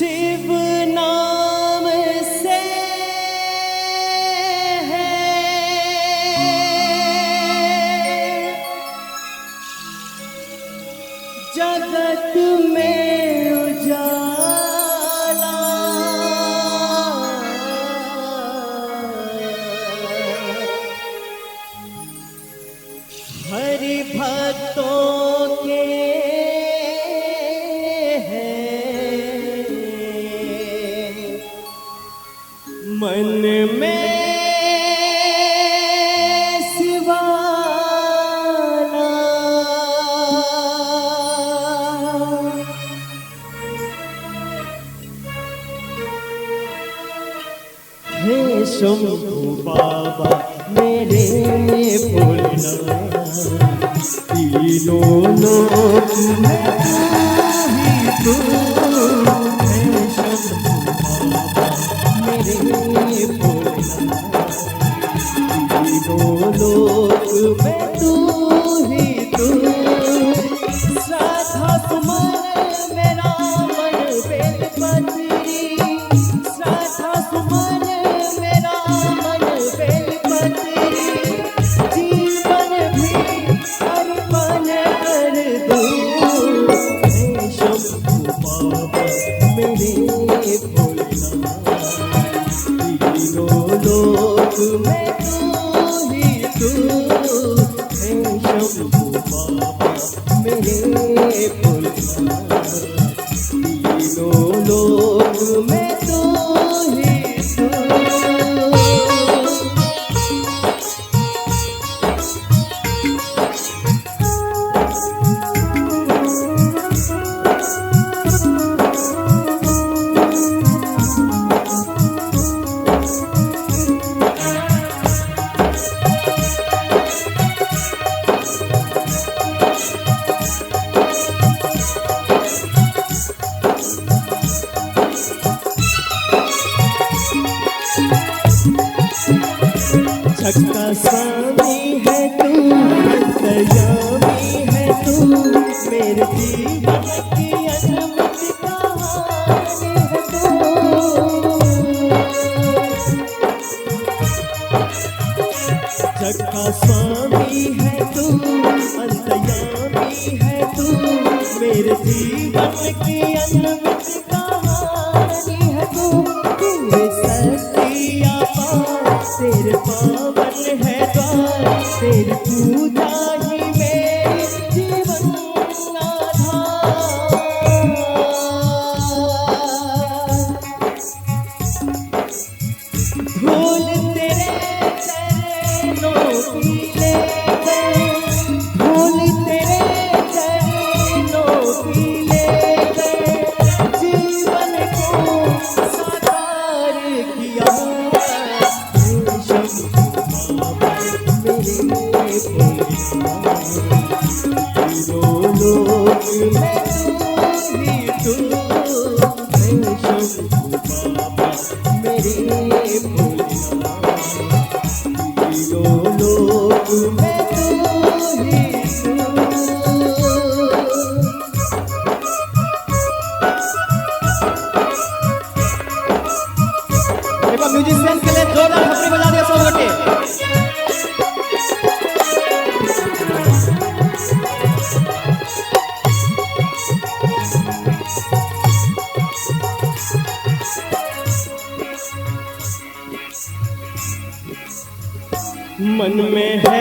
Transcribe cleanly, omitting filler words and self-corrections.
शिव नाम से है जगत में उजाला, हरि भक्तों के मन में शिवाला। हे शंभू बाबा मेरे भोलेनाथ, तीनों लोक में तू ही तू। हे शंभू बाबा मेरे भोलेनाथ, तीनों लोक में तू ही तू। श्रद्धा सुमन मेरा मन बेलपत्री, श्रद्धा सुमन मेरा मन बेलपत्री। जीवन भी अर्पण कर दूं। हे शंभू बाबा मेरे भोलेनाथ, तीनों लोक में तू ही तू। हे शंभू बाबा मेरे भोलेनाथ, तीनों लोक में तू ही तू। जगता स्वामी है तू, दयामी है तू, मेरे जीवन की अनमत कहानी है तू। जगता स्वामी है तू, दयामी है तू, मेरे जीवन की अनमत कहानी है तू। तेरे सतिया तेरे पावन है द्वार, तेरी पूजा ही मेरे जीवन आधार। धूल तेरे चरणों की लेकर, धूल तेरे चरणों की लेकर, जीवन को साकार किया। तीनों लोक में तू ही तू। हे शंभू बाबा मेरे भोलेनाथ, तीनों लोक में तू ही तू। देखो म्यूजिशियन के लिए जोरदार थप्पड़ी बजा दिया सब लोग। मन में है